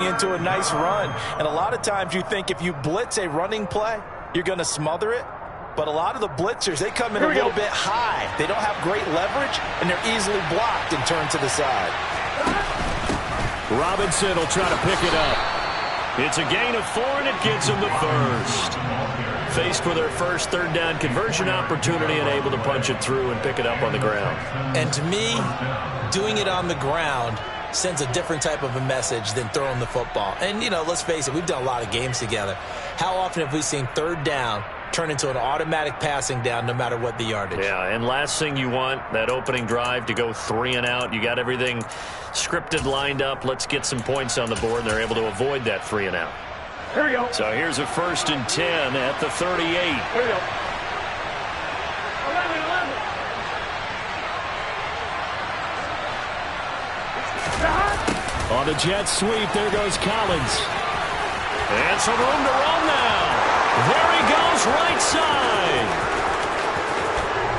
into a nice run. And a lot of times you think if you blitz a running play, you're going to smother it. But a lot of the blitzers, they come in a little bit high. They don't have great leverage, and they're easily blocked and turned to the side. Robinson will try to pick it up. It's a gain of 4, and it gets them the first. Faced with their first third down conversion opportunity and able to punch it through and pick it up on the ground. And to me, doing it on the ground sends a different type of a message than throwing the football. And, you know, let's face it, we've done a lot of games together. How often have we seen third down turn into an automatic passing down no matter what the yardage? Yeah, and last thing you want, that opening drive to go 3 and out. You got everything scripted, lined up. Let's get some points on the board, and they're able to avoid that 3 and out. Here we go. So here's a 1st and 10 at the 38. Here we go. 11. On the jet sweep, there goes Collins. And some room to run now. There he goes, right side.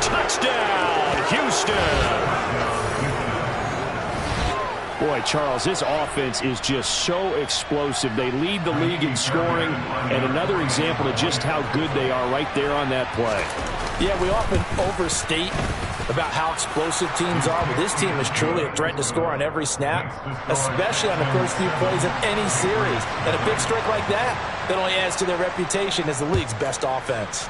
Touchdown, Houston. Boy, Charles, this offense is just so explosive. They lead the league in scoring, and another example of just how good they are right there on that play. Yeah, we often overstate about how explosive teams are, but this team is truly a threat to score on every snap, especially on the first few plays of any series. And a big streak like that only adds to their reputation as the league's best offense.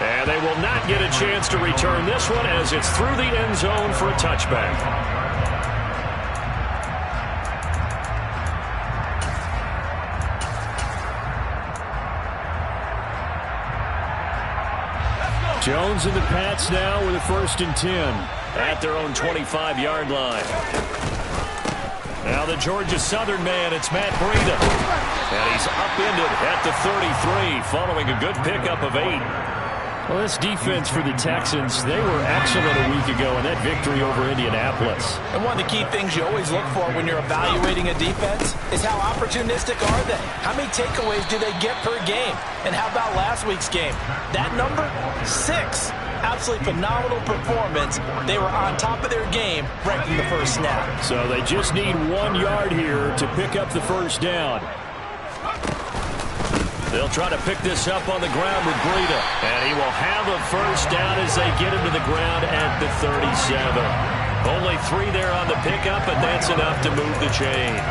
And they will not get a chance to return this one as it's through the end zone for a touchback. Jones and the Pats now with a 1st and 10 at their own 25-yard line. Now the Georgia Southern man, it's Matt Breida. And he's upended at the 33 following a good pickup of 8. Well, this defense for the Texans, they were excellent a week ago in that victory over Indianapolis. And one of the key things you always look for when you're evaluating a defense is how opportunistic are they? How many takeaways do they get per game? And how about last week's game? That number, 6. Absolutely phenomenal performance. They were on top of their game right from the first snap. So they just need 1 yard here to pick up the first down. They'll try to pick this up on the ground with Breida. And he will have a first down as they get him to the ground at the 37. Only 3 there on the pickup, but that's enough to move the chains.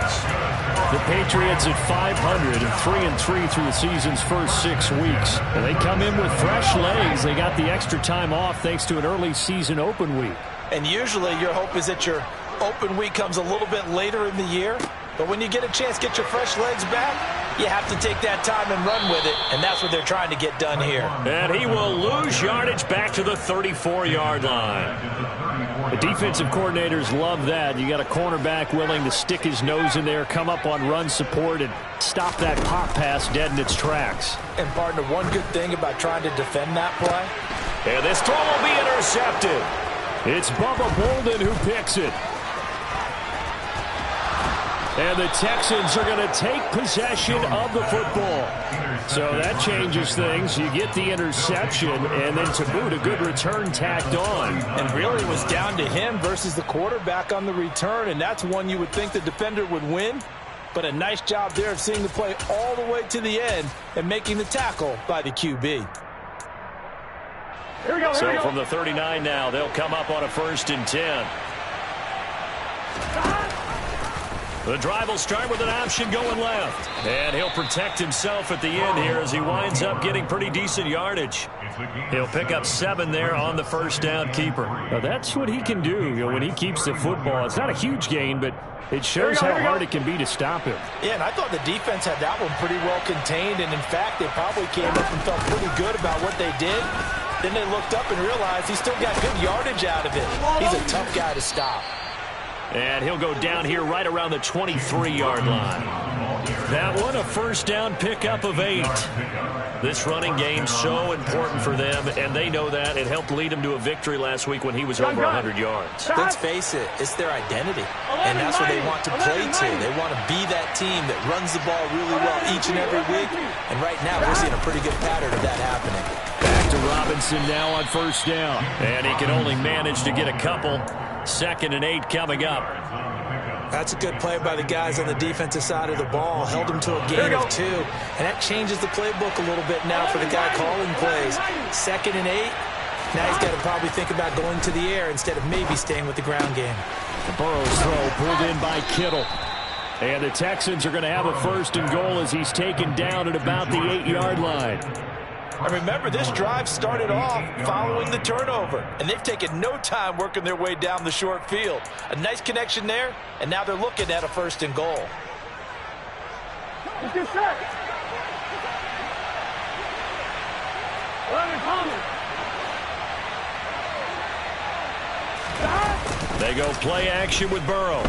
The Patriots at 500 and 3-3 through the season's first 6 weeks. And they come in with fresh legs. They got the extra time off thanks to an early season open week. And usually your hope is that your open week comes a little bit later in the year. But when you get a chance to get your fresh legs back, you have to take that time and run with it, and that's what they're trying to get done here. And he will lose yardage back to the 34-yard line. The defensive coordinators love that. You got a cornerback willing to stick his nose in there, come up on run support, and stop that pop pass dead in its tracks. And, partner, one good thing about trying to defend that play. And this throw will be intercepted. It's Bubba Bolden who picks it. And the Texans are going to take possession of the football. So that changes things. You get the interception, and then to boot, a good return tacked on. And really it was down to him versus the quarterback on the return, and that's one you would think the defender would win. But a nice job there of seeing the play all the way to the end and making the tackle by the QB. Here we go. So from the 39 now, they'll come up on a 1st and 10. The drive will start with an option going left. And he'll protect himself at the end here as he winds up getting pretty decent yardage. He'll pick up 7 there on the first down keeper. Now that's what he can do, when he keeps the football. It's not a huge gain, but it shows how hard it can be to stop him. Yeah, and I thought the defense had that one pretty well contained. And, in fact, they probably came up and felt pretty good about what they did. Then they looked up and realized he still got good yardage out of it. He's a tough guy to stop. And he'll go down here right around the 23-yard line. That one, a first down pickup of 8. This running game so important for them, and they know that. It helped lead them to a victory last week when he was over 100 yards. Let's face it, it's their identity, and that's what they want to play to. They want to be that team that runs the ball really well each and every week, and right now we're seeing a pretty good pattern of that happening. Back to Robinson now on first down, and he can only manage to get a couple. 2nd and 8 coming up. That's a good play by the guys on the defensive side of the ball. Held them to a gain of 2. And that changes the playbook a little bit now for the guy calling plays. 2nd and 8. Now he's got to probably think about going to the air instead of maybe staying with the ground game. The Burrow's throw pulled in by Kittle. And the Texans are going to have a 1st and goal as he's taken down at about the 8-yard line. And remember, this drive started off following the turnover. And they've taken no time working their way down the short field. A nice connection there, and now they're looking at a 1st and goal. Let's get set. They go play action with Burrow.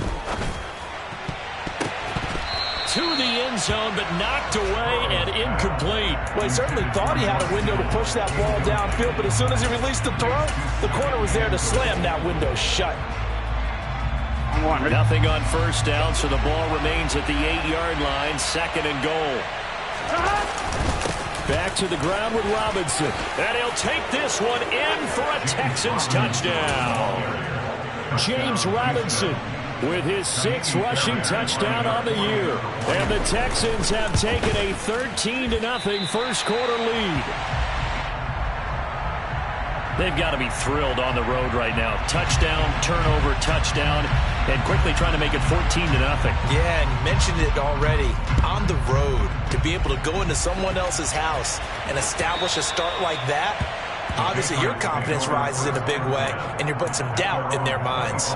To the end zone, but knocked away and incomplete. Well, he certainly thought he had a window to push that ball downfield, but as soon as he released the throw, the corner was there to slam that window shut. Nothing on 1st down, so the ball remains at the 8-yard line, 2nd and goal. Back to the ground with Robinson. And he'll take this one in for a Texans touchdown. James Robinson with his 6th rushing touchdown on the year. And the Texans have taken a 13-0 first quarter lead. They've got to be thrilled on the road right now. Touchdown, turnover, touchdown, and quickly trying to make it 14-0. Yeah, and you mentioned it already. On the road, to be able to go into someone else's house and establish a start like that, obviously your confidence rises in a big way, and you're putting some doubt in their minds.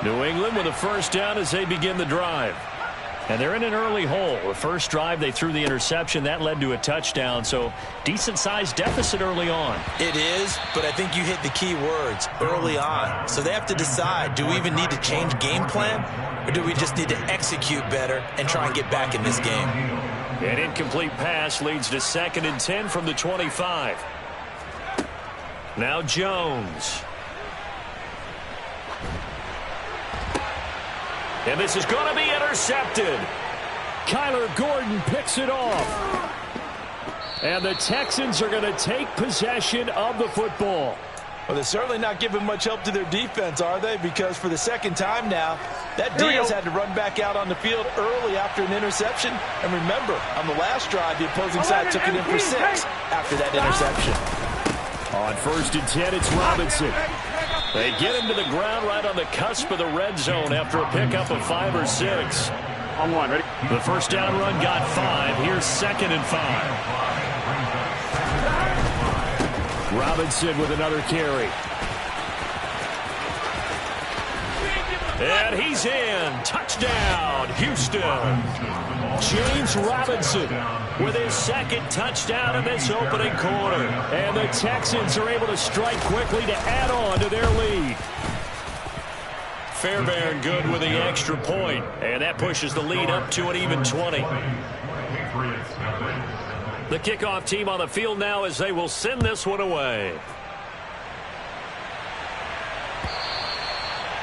New England with a 1st down as they begin the drive. And they're in an early hole. The first drive, they threw the interception. That led to a touchdown, so decent-sized deficit early on. It is, but I think you hit the key words, early on. So they have to decide, do we even need to change game plan, or do we just need to execute better and try and get back in this game? An incomplete pass leads to 2nd and 10 from the 25. Now Jones. And this is going to be intercepted. Kyler Gordon picks it off. And the Texans are going to take possession of the football. Well, they're certainly not giving much help to their defense, are they? Because for the 2nd time now, that Diaz had to run back out on the field early after an interception. And remember, on the last drive, the opposing side took it in for 6 after that interception. On 1st and 10, it's Robinson. They get him to the ground right on the cusp of the red zone after a pickup of 5 or 6. On 1, ready? The 1st down run got 5. Here's 2nd and 5. Robinson with another carry. And he's in. Touchdown, Houston. James Robinson with his 2nd touchdown in this opening quarter. And the Texans are able to strike quickly to add on to their lead. Fairbairn good with the extra point. And that pushes the lead up to an even 20. The kickoff team on the field now as they will send this one away.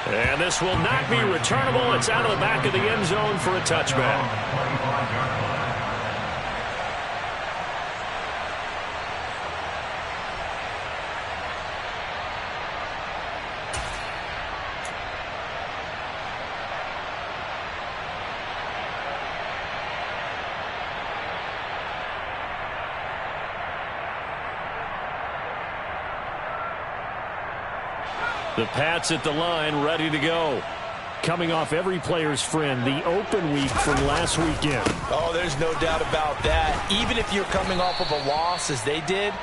And this will not be returnable. It's out of the back of the end zone for a touchback. The Pats at the line, ready to go. Coming off every player's friend, the open week from last weekend. Oh, there's no doubt about that. Even if you're coming off of a loss as they did,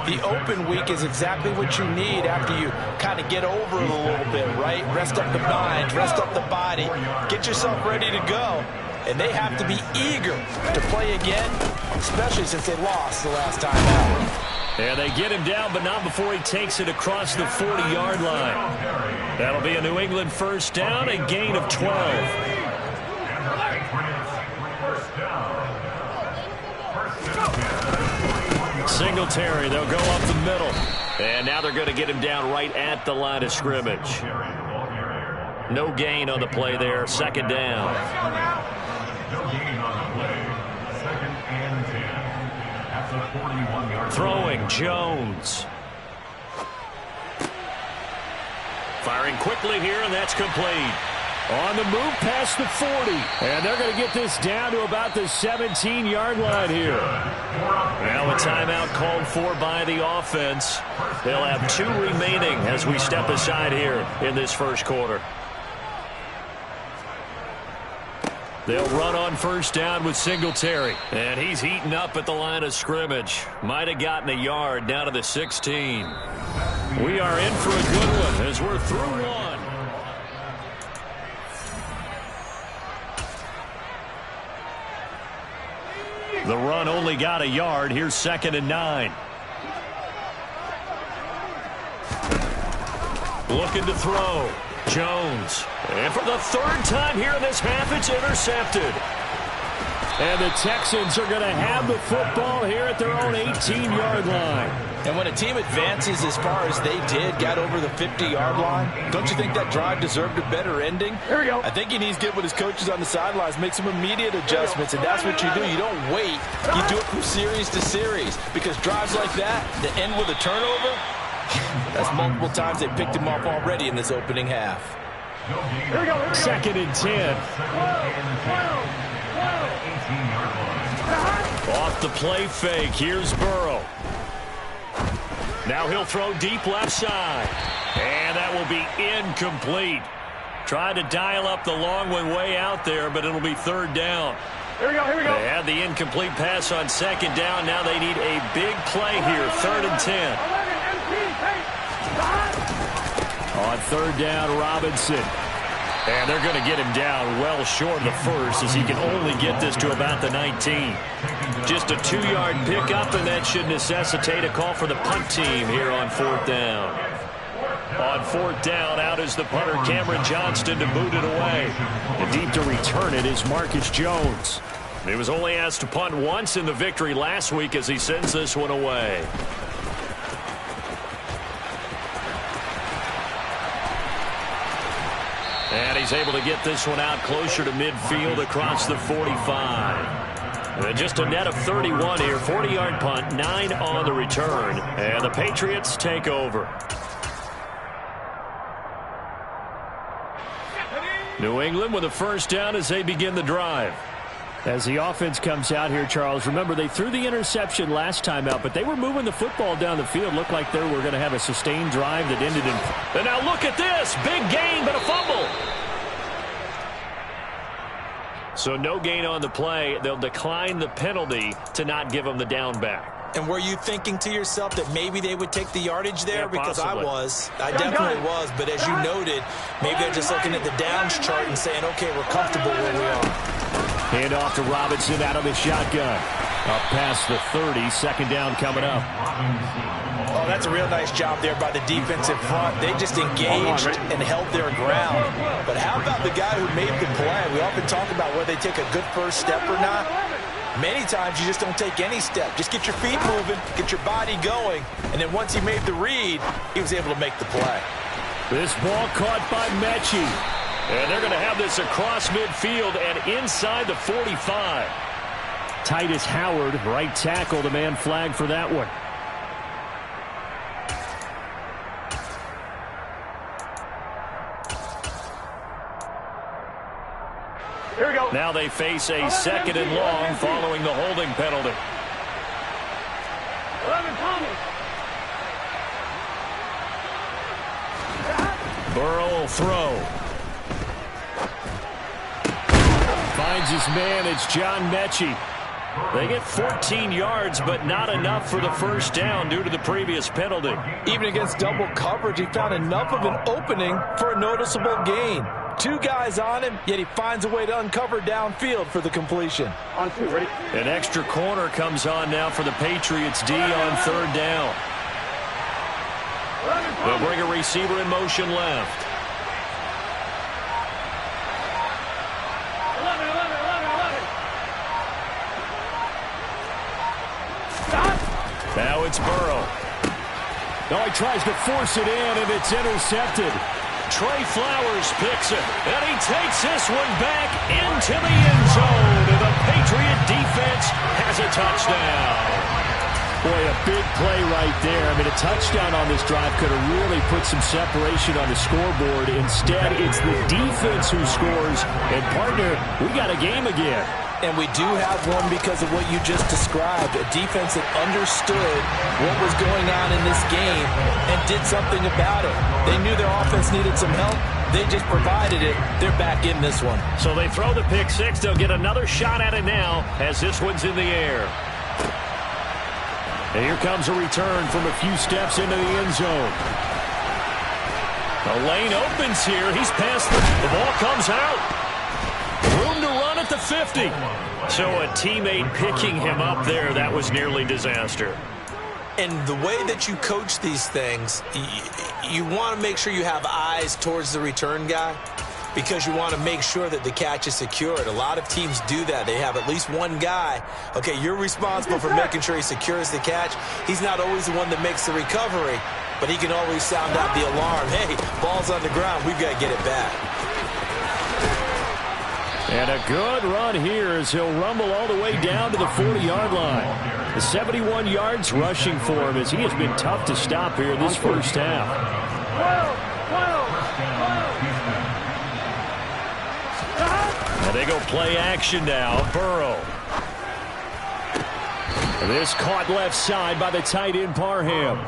the open week is exactly what you need after you kind of get over it a little bit, right? Rest up the mind, rest up the body, get yourself ready to go. And they have to be eager to play again, especially since they lost the last time out. And they get him down, but not before he takes it across the 40-yard line. That'll be a New England 1st down, a gain of 12. Singletary, they'll go up the middle. And now they're going to get him down right at the line of scrimmage. No gain on the play there. Second down. No gain on the play. Second and 10. That's a 41-yard. Throwing Jones. Firing quickly here, and that's complete. On the move past the 40. And they're going to get this down to about the 17-yard line here. Now a timeout called for by the offense. They'll have 2 remaining as we step aside here in this first quarter. They'll run on first down with Singletary. And he's heating up at the line of scrimmage. Might have gotten a yard down to the 16. We are in for a good one as we're through one. The run only got a yard. Here's 2nd and 9. Looking to throw. Jones. And for the 3rd time here in this half, it's intercepted. And the Texans are going to have the football here at their own 18-yard line. And when a team advances as far as they did, got over the 50-yard line, don't you think that drive deserved a better ending? Here we go. I think he needs to get with his coaches on the sidelines, make some immediate adjustments, and that's what you do. You don't wait. You do it from series to series, because drives like that end with a turnover, that's multiple times they picked him off already in this opening half. Here we go. 2nd and 10. Off the play fake. Here's Burrow. Now he'll throw deep left side. And that will be incomplete. Tried to dial up the long one way out there, but it'll be 3rd down. Here we go. They had the incomplete pass on 2nd down. Now they need a big play here. 3rd and 10. On 3rd down, Robinson. And they're going to get him down well short of the first, as he can only get this to about the 19. Just a 2-yard pickup, and that should necessitate a call for the punt team here on 4th down. On 4th down, out is the punter, Cameron Johnston, to boot it away. And deep to return it is Marcus Jones. He was only asked to punt once in the victory last week as he sends this one away. And he's able to get this one out closer to midfield across the 45. And just a net of 31 here. 40-yard punt, 9 on the return. And the Patriots take over. New England with a first down as they begin the drive. As the offense comes out here, Charles, remember they threw the interception last time out, but they were moving the football down the field. Looked like they were going to have a sustained drive that ended in... And now look at this. Big gain, but a fumble. So no gain on the play. They'll decline the penalty to not give them the down back. And were you thinking to yourself that maybe they would take the yardage there? Yeah, because possibly. I definitely was. But as you noted, maybe they're just looking at the downs chart and saying, okay, we're comfortable where we are. Hand off to Robinson out of the shotgun. Up past the 30, 2nd down coming up. Oh, that's a real nice job there by the defensive front. They just engaged and held their ground. But how about the guy who made the play? We often talk about whether they take a good first step or not. Many times you just don't take any step. Just get your feet moving, get your body going, and then once he made the read, he was able to make the play. This ball caught by Mechie. And they're going to have this across midfield and inside the 45. Titus Howard, right tackle, the man flagged for that one. Here we go. Now they face a 2nd and long following the holding penalty. Burrow will throw. Finds his man. It's John Mechie. They get 14 yards, but not enough for the first down due to the previous penalty. Even against double coverage, he found enough of an opening for a noticeable gain. 2 guys on him, yet he finds a way to uncover downfield for the completion. On 2, ready? An extra corner comes on now for the Patriots D on 3rd down. They'll bring a receiver in motion left. Now it's Burrow. No, he tries to force it in, and it's intercepted. Trey Flowers picks it, and he takes this one back into the end zone. And the Patriot defense has a touchdown. Boy, a big play right there. I mean, a touchdown on this drive could have really put some separation on the scoreboard. Instead, it's the defense who scores. And, partner, we got a game again. And we do have one because of what you just described. A defense that understood what was going on in this game and did something about it. They knew their offense needed some help. They just provided it. They're back in this one. So they throw the pick six. They'll get another shot at it now as this one's in the air. And here comes a return from a few steps into the end zone. The lane opens here. He's past the ball comes out. Room to run at the 50. So a teammate picking him up there, that was nearly disaster. And the way that you coach these things, you want to make sure you have eyes towards the return guy because you want to make sure that the catch is secured. A lot of teams do that. They have at least one guy. Okay, you're responsible for making sure he secures the catch. He's not always the one that makes the recovery, but he can always sound out the alarm. Hey, ball's on the ground. We've got to get it back. And a good run here as he'll rumble all the way down to the 40-yard line. The 71 yards rushing for him as he has been tough to stop here in this first half. And they go play action now. Burrow. This caught left side by the tight end Parham.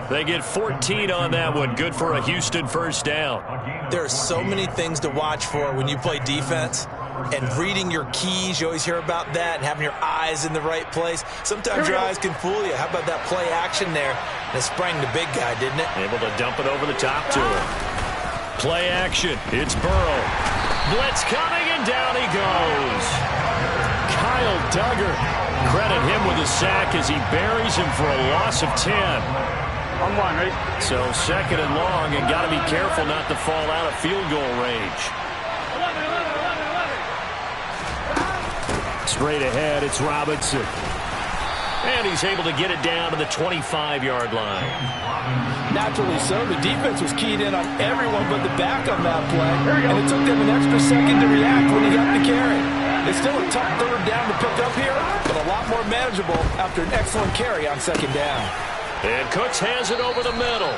They get 14 on that one. Good for a Houston first down. There are so many things to watch for when you play defense. And reading your keys, you always hear about that, and having your eyes in the right place. Sometimes your eyes can fool you. How about that play action there? And it sprang the big guy, didn't it? Able to dump it over the top to him. Play action. It's Burrow. Blitz coming, and down he goes. Kyle Duggar. Credit him with a sack as he buries him for a loss of 10. On one, right? So second and long, and got to be careful not to fall out of field goal range. Straight ahead, it's Robinson. And he's able to get it down to the 25-yard line. Naturally so. The defense was keyed in on everyone but the back on that play. And it took them an extra second to react when he got the carry. It's still a tough third down to pick up here, but a lot more manageable after an excellent carry on second down. And Cooks has it over the middle.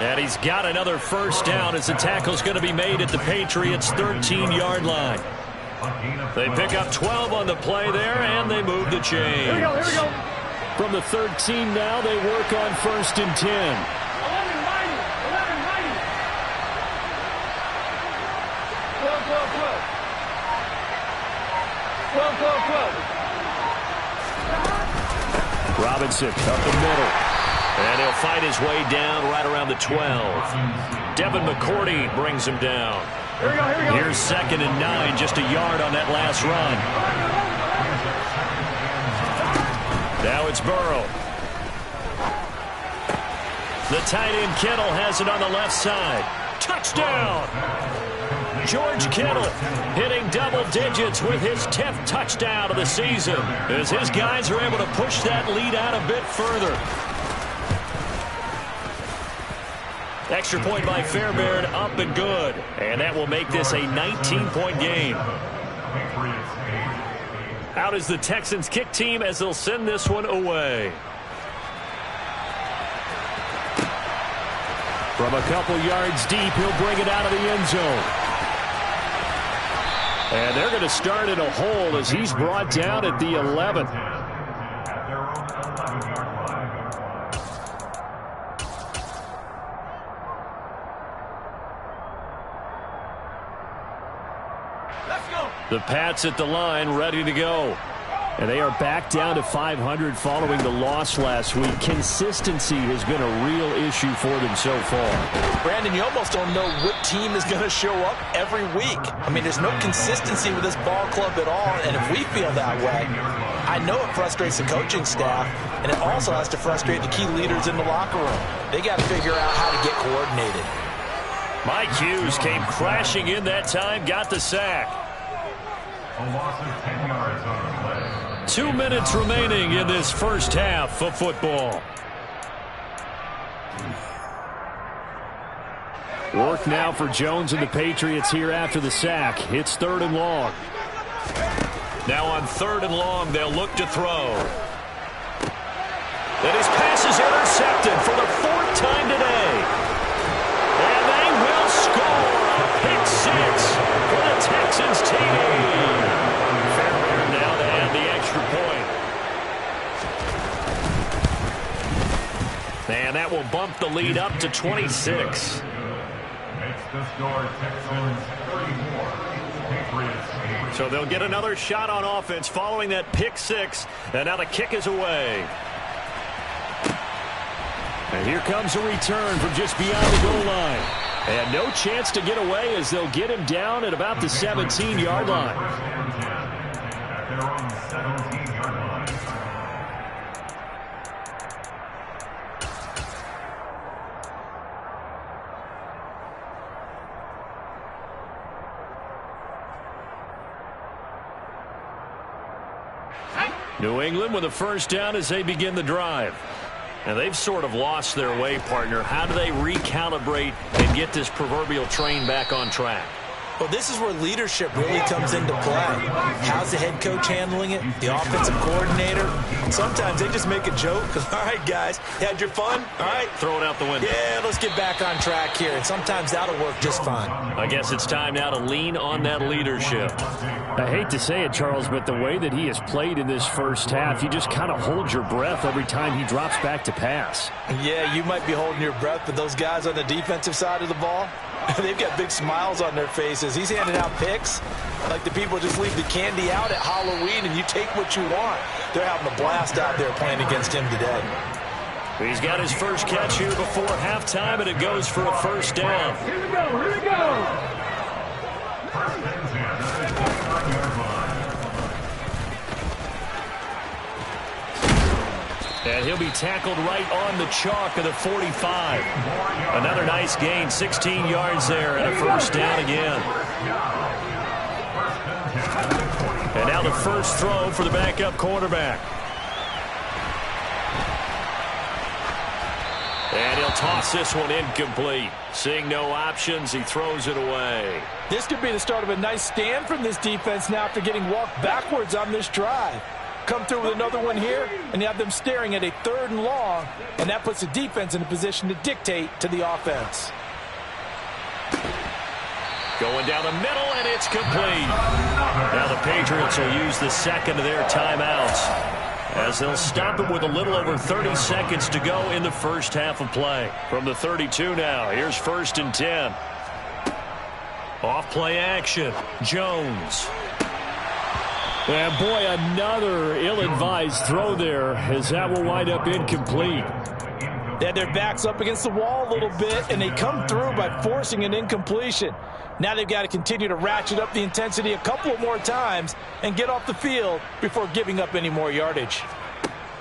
And he's got another first down as the tackle's going to be made at the Patriots' 13-yard line. They pick up 12 on the play there, and they move the chains. Here we go. From the 13 now, they work on 1st and 10. 11-90. Robinson up the middle. And he'll fight his way down right around the 12. Devin McCourty brings him down. Here we go. Here's 2nd and 9, just a yard on that last run. Now it's Burrow. The tight end Kittle has it on the left side. Touchdown! George Kittle hitting double digits with his 10th touchdown of the season as his guys are able to push that lead out a bit further. Extra point by Fairbairn, up and good. And that will make this a 19-point game. Out is the Texans kick team as they'll send this one away. From a couple yards deep, he'll bring it out of the end zone. And they're going to start in a hole as he's brought down at the 11. The Pats at the line, ready to go. And they are back down to 500 following the loss last week. Consistency has been a real issue for them so far. Brandon, you almost don't know what team is going to show up every week. I mean, there's no consistency with this ball club at all, and if we feel that way, I know it frustrates the coaching staff, and it also has to frustrate the key leaders in the locker room. They got to figure out how to get coordinated. Mike Hughes came crashing in that time, got the sack. A loss of 10 yards on the play. 2 minutes remaining in this first half of football. Work now for Jones and the Patriots here after the sack. It's 3rd and long. Now on 3rd and long, they'll look to throw. And his pass is intercepted for the 4th time today. And they will score a pick 6 for the Texans TD. Fairbairn now to add the extra point. And that will bump the lead up to 26. Makes the score Texans 34, Patriots 8. So they'll get another shot on offense following that pick 6. And now the kick is away. And here comes a return from just beyond the goal line. And no chance to get away as they'll get him down at about the 17-yard line. At their own 17-yard line. New England with a first down as they begin the drive. And they've sort of lost their way, partner. How do they recalibrate and get this proverbial train back on track? Well, this is where leadership really comes into play. How's the head coach handling it? The offensive coordinator? Sometimes they just make a joke. All right, guys, you had your fun? All right. Throw it out the window. Yeah, let's get back on track here. And sometimes that'll work just fine. I guess it's time now to lean on that leadership. I hate to say it, Charles, but the way that he has played in this first half, you just kind of hold your breath every time he drops back to pass. Yeah, you might be holding your breath, but those guys on the defensive side of the ball, they've got big smiles on their faces. He's handing out picks like the people just leave the candy out at Halloween and you take what you want. They're having a blast out there playing against him today. He's got his first catch here before halftime, and it goes for a first down. Here we go, here we go. First and 10 at the 9-yard line. And he'll be tackled right on the chalk of the 45. Another nice gain, 16 yards there, and a first down again. And now the first throw for the backup quarterback. And he'll toss this one incomplete. Seeing no options, he throws it away. This could be the start of a nice stand from this defense now after getting walked backwards on this drive. Come through with another one here, and you have them staring at a 3rd and long, and that puts the defense in a position to dictate to the offense. Going down the middle, and it's complete. Now the Patriots will use the second of their timeouts, as they'll stop it with a little over 30 seconds to go in the first half of play. From the 32 now, here's 1st and 10. Off play action, Jones. And boy, another ill-advised throw there, as that will wind up incomplete. They had their backs up against the wall a little bit, and they come through by forcing an incompletion. Now they've got to continue to ratchet up the intensity a couple of more times and get off the field before giving up any more yardage.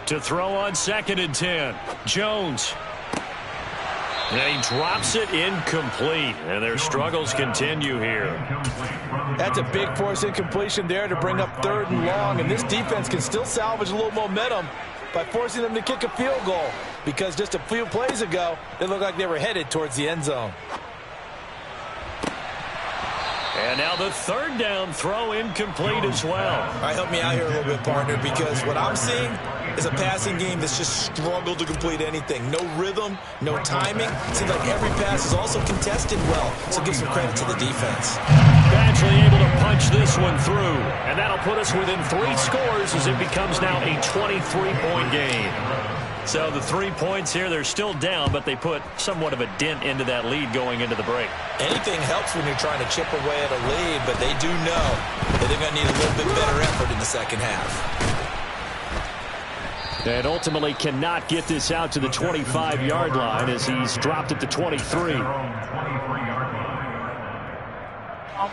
To throw on 2nd and 10, Jones. And he drops it incomplete, and their struggles continue here. That's a big force incompletion there to bring up 3rd and long, and this defense can still salvage a little momentum by forcing them to kick a field goal, because just a few plays ago, they looked like they were headed towards the end zone. And now the 3rd down throw incomplete as well. All right, help me out here a little bit, partner, because what I'm seeing is a passing game that's just struggled to complete anything. No rhythm, no timing. Seems like every pass is also contested well, so give some credit to the defense. Eventually able to punch this one through, and that'll put us within 3 scores as it becomes now a 23-point game. So the 3 points here, they're still down, but they put somewhat of a dent into that lead going into the break. Anything helps when you're trying to chip away at a lead, but they do know that they're going to need a little bit better effort in the second half. And ultimately cannot get this out to the 25-yard line as he's dropped at the 23.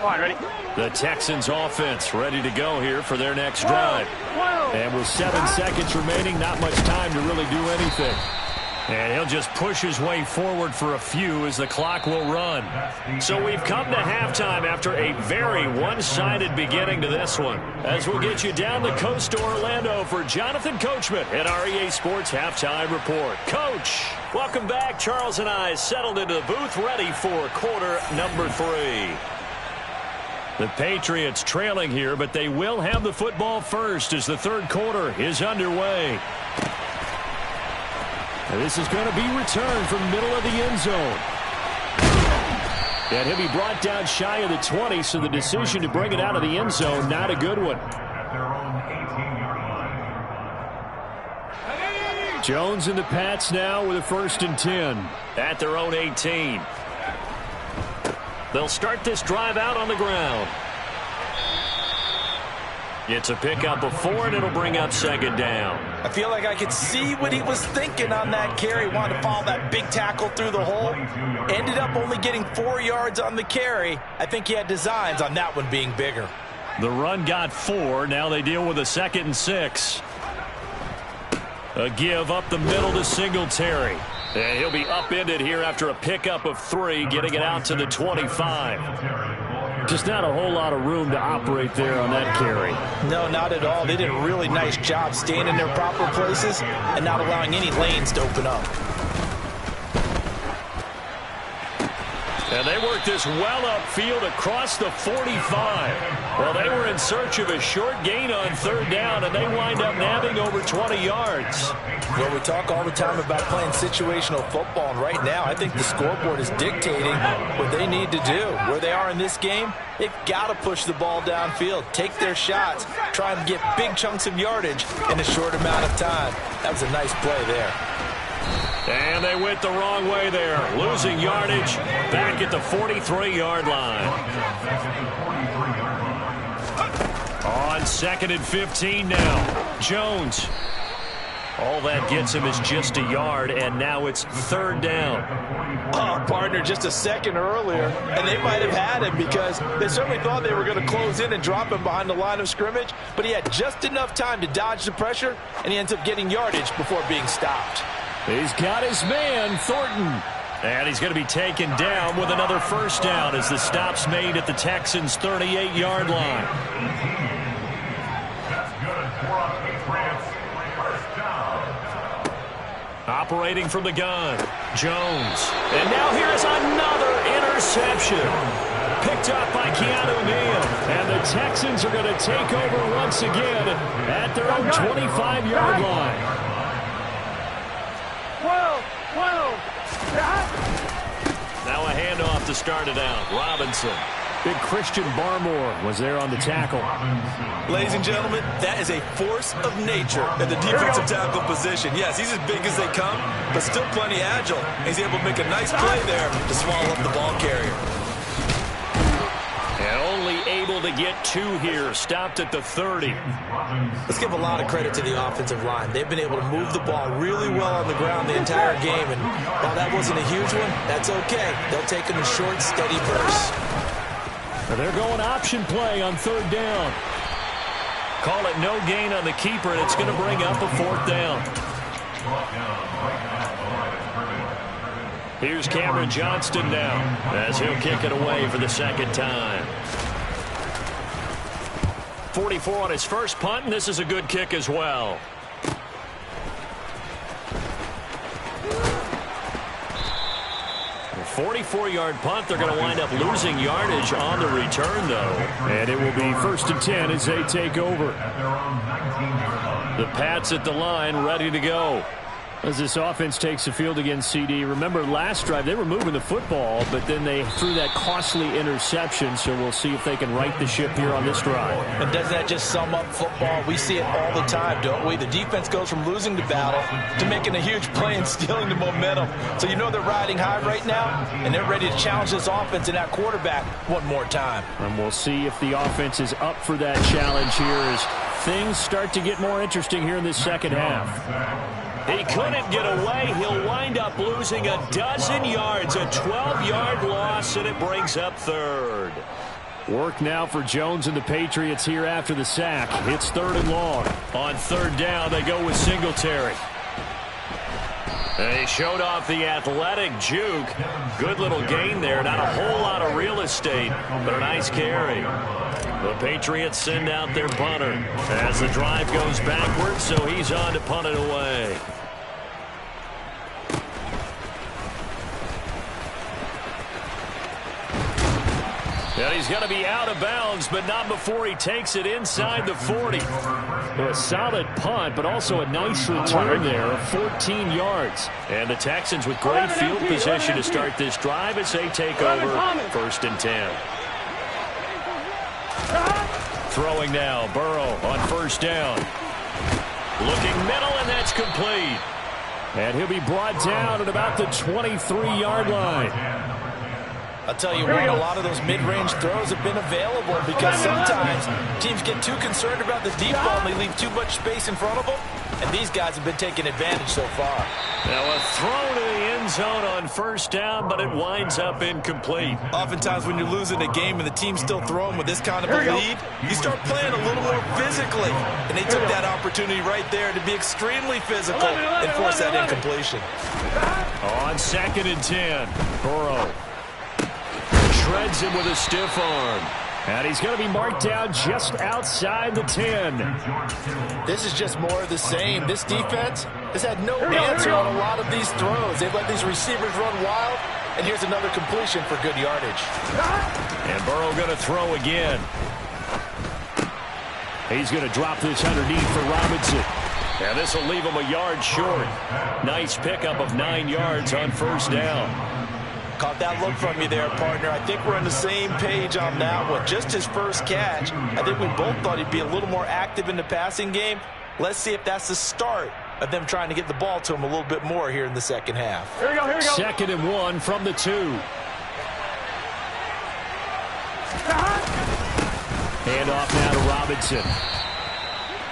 Ready? The Texans offense ready to go here for their next drive. And with 7 seconds remaining, not much time to really do anything. And he'll just push his way forward for a few as the clock will run. So we've come to halftime after a very one-sided beginning to this one. As we'll get you down the coast to Orlando for Jonathan Coachman at our EA Sports Halftime Report. Coach, welcome back. Charles and I settled into the booth ready for quarter number 3. The Patriots trailing here, but they will have the football first as the third quarter is underway. This is going to be returned from the middle of the end zone. And he'll be brought down shy of the 20, so the decision to bring it out of the end zone, not a good one. At their own 18-yard line. Jones and the Pats now with a 1st and 10. At their own 18. They'll start this drive out on the ground. It's a pickup of 4, and it'll bring up 2nd down. I feel like I could see what he was thinking on that carry. Wanted to follow that big tackle through the hole. Ended up only getting 4 yards on the carry. I think he had designs on that one being bigger. The run got 4. Now they deal with a 2nd and 6. A give up the middle to Singletary. And he'll be upended here after a pickup of 3, getting it out to the 25. Just not a whole lot of room to operate there on that carry. No, not at all. They did a really nice job staying in their proper places and not allowing any lanes to open up. And they worked this well upfield across the 45. Well, they were in search of a short gain on 3rd down, and they wind up nabbing over 20 yards. Well, we talk all the time about playing situational football, and right now I think the scoreboard is dictating what they need to do. Where they are in this game, they've got to push the ball downfield, take their shots, try and get big chunks of yardage in a short amount of time. That was a nice play there. And they went the wrong way there, losing yardage back at the 43-yard line. On 2nd and 15 now. Jones. All that gets him is just a yard, and now it's 3rd down. Oh, partner, just a second earlier, and they might have had him because they certainly thought they were going to close in and drop him behind the line of scrimmage, but he had just enough time to dodge the pressure, and he ends up getting yardage before being stopped. He's got his man, Thornton. And he's going to be taken down with another 1st down as the stop's made at the Texans' 38-yard line. That's good for a Patriots. 1st down. Operating from the gun, Jones. And now here's another interception. Picked up by Keanu Neal. And the Texans are going to take over once again at their own 25-yard line. 12. Now a handoff to start it out. Robinson. Big Christian Barmore was there on the tackle. Ladies and gentlemen, that is a force of nature at the defensive tackle position. Yes, he's as big as they come, but still plenty agile. He's able to make a nice play there to swallow up the ball carrier. And only able to get 2 here. Stopped at the 30. Let's give a lot of credit to the offensive line. They've been able to move the ball really well on the ground the entire game. And while that wasn't a huge one, that's okay. They'll take them in short, steady bursts. They're going option play on 3rd down. Call it no gain on the keeper, and it's going to bring up a 4th down. Here's Cameron Johnston now as he'll kick it away for the 2nd time. 44 on his first punt, and this is a good kick as well. A 44-yard punt. They're going to wind up losing yardage on the return, though. And it will be 1st and 10 as they take over. The Pats at the line, ready to go. As this offense takes the field against CD, remember last drive they were moving the football, but then they threw that costly interception, so we'll see if they can right the ship here on this drive. And doesn't that just sum up football? We see it all the time, don't we? The defense goes from losing the battle to making a huge play and stealing the momentum. So you know they're riding high right now, and they're ready to challenge this offense and that quarterback one more time. And we'll see if the offense is up for that challenge here as things start to get more interesting here in this 2nd half. He couldn't get away. He'll wind up losing a dozen yards, a 12-yard loss, and it brings up 3rd. Work now for Jones and the Patriots here after the sack. It's 3rd and long. On 3rd down, they go with Singletary. They showed off the athletic juke. Good little gain there. Not a whole lot of real estate, but a nice carry. The Patriots send out their punter as the drive goes backwards, so he's on to punt it away. And he's going to be out of bounds, but not before he takes it inside the 40. A solid punt, but also a nice return there of 14 yards. And the Texans with great field position to start this drive as they take over 1st and 10. Throwing now, Burrow on 1st down. Looking middle, and that's complete. And he'll be brought down at about the 23-yard line. I'll tell you what, a lot of those mid-range throws have been available because sometimes teams get too concerned about the deep ball and they leave too much space in front of them. And these guys have been taking advantage so far. Now a throw to the end zone on 1st down, but it winds up incomplete. Oftentimes when you're losing a game and the team's still throwing with this kind of a lead, you start playing a little more physically. And they took that opportunity right there to be extremely physical and force that incompletion. On 2nd and 10, Burrow shreds him with a stiff arm. And he's going to be marked down just outside the 10. This is just more of the same. This defense has had no answer on a lot of these throws. They've let these receivers run wild, and here's another completion for good yardage. And Burrow going to throw again. He's going to drop this underneath for Robinson. And this will leave him a yard short. Nice pickup of 9 yards on 1st down. Caught that look from you there, partner. I think we're on the same page on that one. Just his first catch. I think we both thought he'd be a little more active in the passing game. Let's see if that's the start of them trying to get the ball to him a little bit more here in the second half. Here we go, here we go. 2nd and 1 from the 2. Hand off now to Robinson.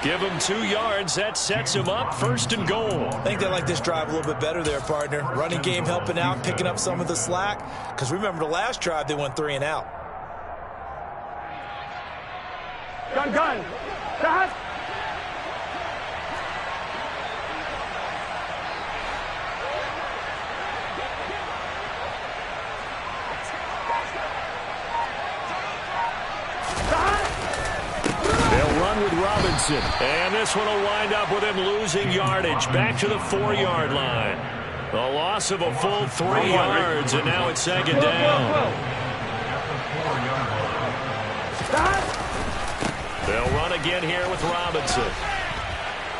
Give him 2 yards. That sets him up 1st and goal. I think they like this drive a little bit better there, partner. Running game helping out, picking up some of the slack. Because remember the last drive, they went 3 and out. Gun. Dad. With Robinson. And this one will wind up with him losing yardage back to the 4-yard line. A loss of a full 3 yards, and now it's 2nd down. They'll run again here with Robinson.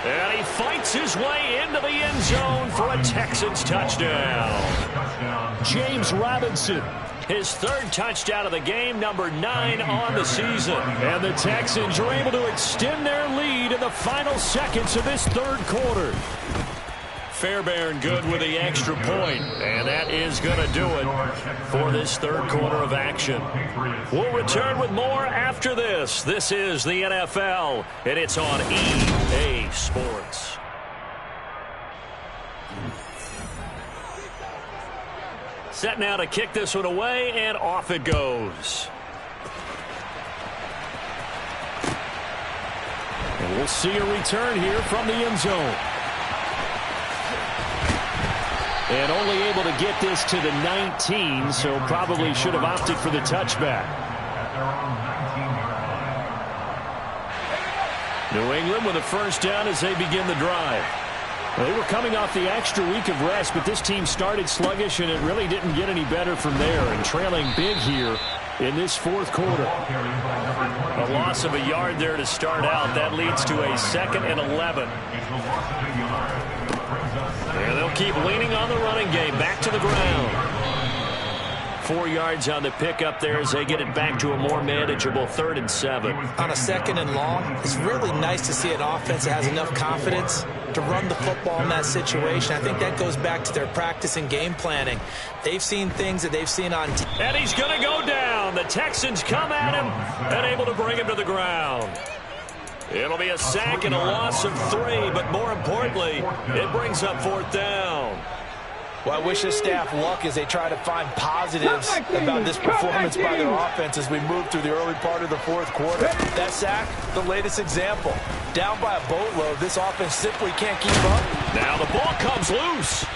And he fights his way into the end zone for a Texans touchdown. James Robinson. His 3rd touchdown of the game, number 9 on the season. And the Texans are able to extend their lead in the final seconds of this 3rd quarter. Fairbairn good with the extra point, and that is going to do it for this 3rd quarter of action. We'll return with more after this. This is the NFL, and it's on EA Sports. Set now to kick this one away, and off it goes. And we'll see a return here from the end zone. And only able to get this to the 19, so probably should have opted for the touchback. New England with a 1st down as they begin the drive. They were coming off the extra week of rest, but this team started sluggish, and it really didn't get any better from there, and trailing big here in this 4th quarter. A loss of a yard there to start out. That leads to a 2nd and 11. And they'll keep leaning on the running game. Back to the ground. 4 yards on the pickup there as they get it back to a more manageable 3rd and 7. On a 2nd and long, it's really nice to see an offense that has enough confidence to run the football in that situation. I think that goes back to their practice and game planning. They've seen things that they've seen on TV. And he's going to go down. The Texans come at him and able to bring him to the ground. It'll be a sack and a loss of 3, but more importantly, it brings up 4th down. Well, I wish this staff luck as they try to find positives about this performance by their offense as we move through the early part of the 4th quarter. That sack, the latest example. Down by a boatload, this offense simply can't keep up. Now the ball comes loose.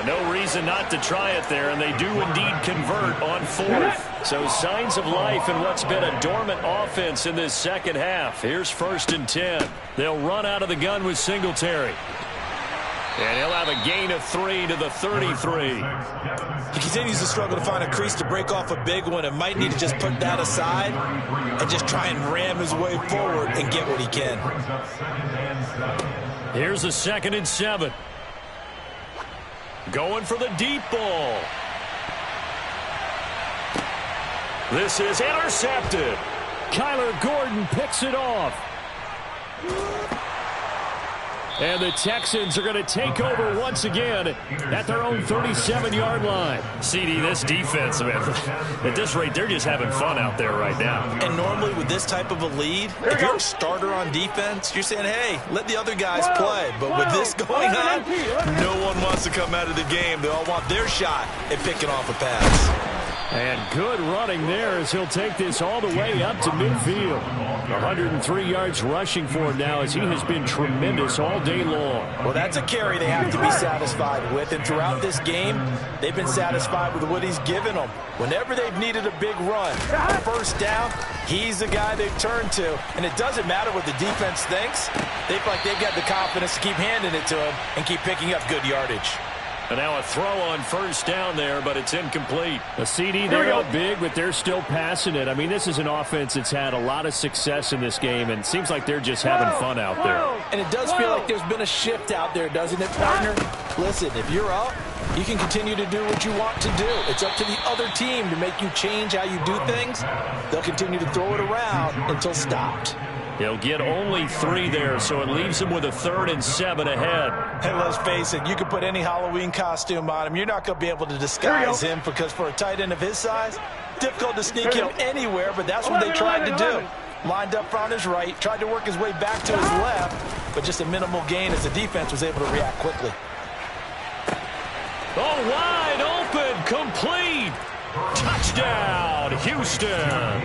No reason not to try it there, and they do indeed convert on fourth. So signs of life in what's been a dormant offense in this second half. Here's 1st and 10. They'll run out of the gun with Singletary. And he'll have a gain of 3 to the 33. He continues to struggle to find a crease to break off a big one and might need to just put that aside and just try and ram his way forward and get what he can. Here's a 2nd and 7. Going for the deep ball. This is intercepted. Kyler Gordon picks it off. And the Texans are going to take over once again at their own 37-yard line. CD, this defense, man, at this rate, they're just having fun out there right now. And normally with this type of a lead, if you're a starter on defense, you're saying, hey, let the other guys play. But with this going on, no one wants to come out of the game. They all want their shot at picking off a pass. And good running there as he'll take this all the way up to midfield. 103 yards rushing for him now as he has been tremendous all day long. Well, that's a carry they have to be satisfied with. And throughout this game, they've been satisfied with what he's given them. Whenever they've needed a big run, on 1st down, he's the guy they've turned to. And it doesn't matter what the defense thinks. They feel like they've got the confidence to keep handing it to him and keep picking up good yardage. And now a throw on 1st down there, but it's incomplete. A CD, they're out big, but they're still passing it. I mean, this is an offense that's had a lot of success in this game, and it seems like they're just having fun out there. And it does feel like there's been a shift out there, doesn't it, partner? Listen, if you're up, you can continue to do what you want to do. It's up to the other team to make you change how you do things. They'll continue to throw it around until stopped. He'll get only 3 there, so it leaves him with a 3rd and 7 ahead. Hey, let's face it, you can put any Halloween costume on him. You're not going to be able to disguise him because for a tight end of his size, difficult to sneak him anywhere, but that's what they tried to do. Lined up on his right, tried to work his way back to his left, but just a minimal gain as the defense was able to react quickly. Oh, wide open, complete. Touchdown, Houston.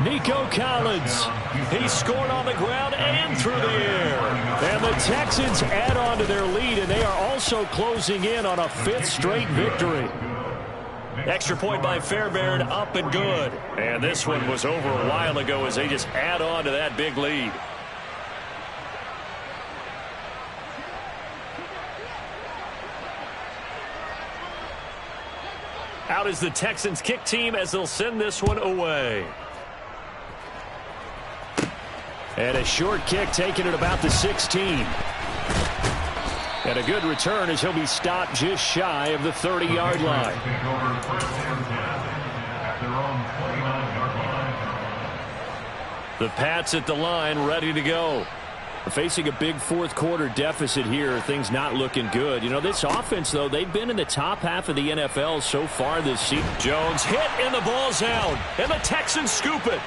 Nico Collins. He scored on the ground and through the air. And the Texans add on to their lead, and they are also closing in on a 5th straight victory. Extra point by Fairbairn, up and good. And this one was over a while ago as they just add on to that big lead. Out is the Texans kick team as they'll send this one away. And a short kick taken at about the 16. And a good return as he'll be stopped just shy of the 30-yard line. The Pats at the line, ready to go. Facing a big 4th quarter deficit here, things not looking good. You know, this offense, though, they've been in the top half of the NFL so far this season. Jones hit and the ball's out. And the Texans scoop it.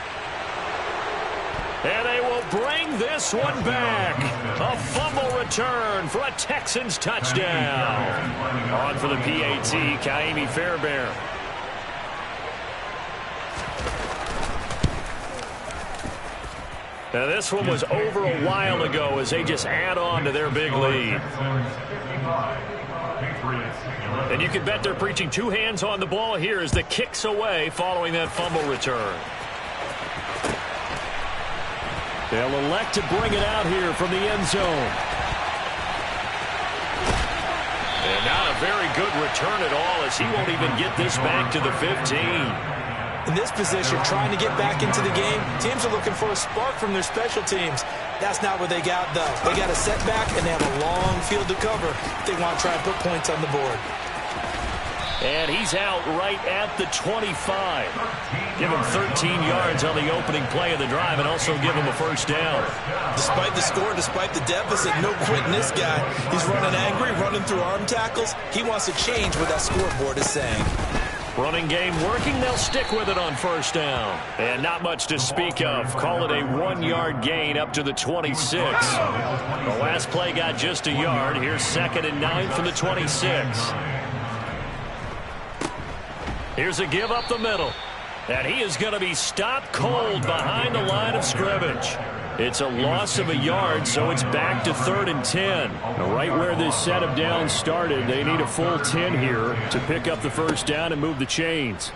And they will bring this one back. A fumble return for a Texans touchdown. On for the PAT, Kaimi Fairbairn. Now this one was over a while ago as they just add on to their big lead. And you can bet they're preaching 2 hands on the ball here as the kick's away following that fumble return. They'll elect to bring it out here from the end zone. And not a very good return at all as he won't even get this back to the 15. In this position, trying to get back into the game, teams are looking for a spark from their special teams. That's not what they got, though. They got a setback, and they have a long field to cover if they want to try and put points on the board. And he's out right at the 25. Give him 13 yards on the opening play of the drive and also give him a 1st down. Despite the score, despite the deficit, no quitting this guy. He's running angry, running through arm tackles. He wants to change what that scoreboard is saying. Running game working, they'll stick with it on 1st down. And not much to speak of. Call it a 1-yard gain up to the 26. The last play got just a yard. Here's 2nd and 9 from the 26. Here's a give up the middle. And he is going to be stopped cold behind the line of scrimmage. It's a loss of a yard, so it's back to 3rd and 10. Right where this set of downs started, they need a full 10 here to pick up the first down and move the chains.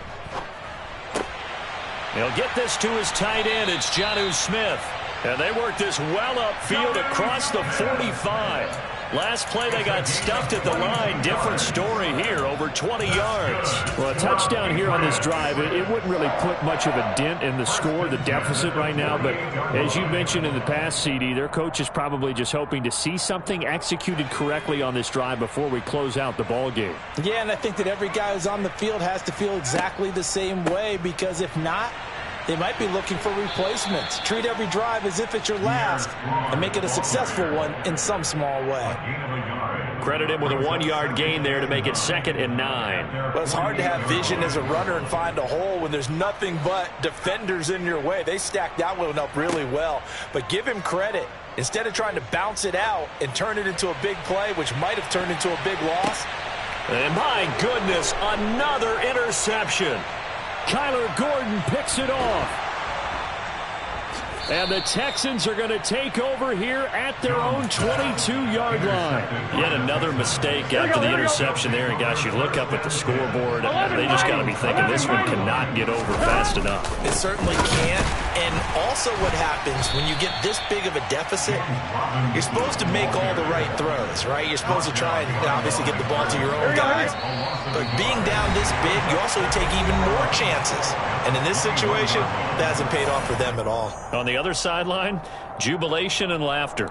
He'll get this to his tight end. It's Jonnu Smith. And they work this well upfield across the 45. Last play, they got stuffed at the line. Different story here, over 20 yards. Well, a touchdown here on this drive, it wouldn't really put much of a dent in the score, the deficit right now. But as you mentioned in the past, CD, their coach is probably just hoping to see something executed correctly on this drive before we close out the ball game. Yeah, and I think that every guy who's on the field has to feel exactly the same way, because if not, they might be looking for replacements. Treat every drive as if it's your last and make it a successful one in some small way. Credit him with a 1-yard gain there to make it 2nd and 9. Well, it's hard to have vision as a runner and find a hole when there's nothing but defenders in your way. They stacked that one up really well. But give him credit. Instead of trying to bounce it out and turn it into a big play, which might have turned into a big loss. And my goodness, another interception. Kyler Gordon picks it off. And the Texans are going to take over here at their own 22-yard line. Yet another mistake after the interception there. And, gosh, you look up at the scoreboard, they just got to be thinking this one cannot get over fast enough. It certainly can't. And also what happens when you get this big of a deficit, you're supposed to make all the right throws, right? You're supposed to try and obviously get the ball to your own guys. But being down this big, you also take even more chances. And in this situation, that hasn't paid off for them at all. On the other sideline, jubilation and laughter.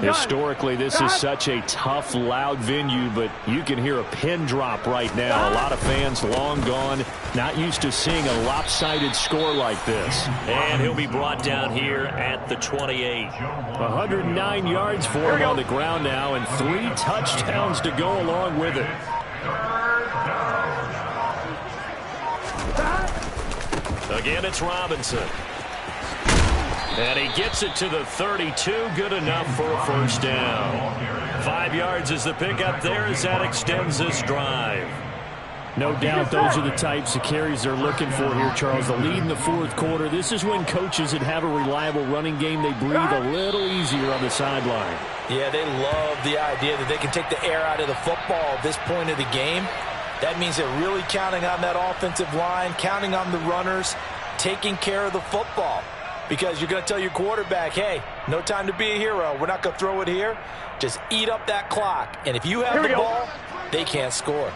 Historically, this is such a tough, loud venue, but you can hear a pin drop right now. A lot of fans long gone, not used to seeing a lopsided score like this. And he'll be brought down here at the 28. 109 yards for him on the ground now, and 3 touchdowns to go along with it. Again, it's Robinson. And he gets it to the 32. Good enough for a first down. 5 yards is the pickup there as that extends this drive. No doubt those are the types of carries they're looking for here, Charles. The lead in the 4th quarter. This is when coaches that have a reliable running game, they breathe a little easier on the sideline. Yeah, they love the idea that they can take the air out of the football at this point of the game. That means they're really counting on that offensive line, counting on the runners, taking care of the football. Because you're going to tell your quarterback, hey, no time to be a hero. We're not going to throw it here. Just eat up that clock. And if you have the ball, they can't score.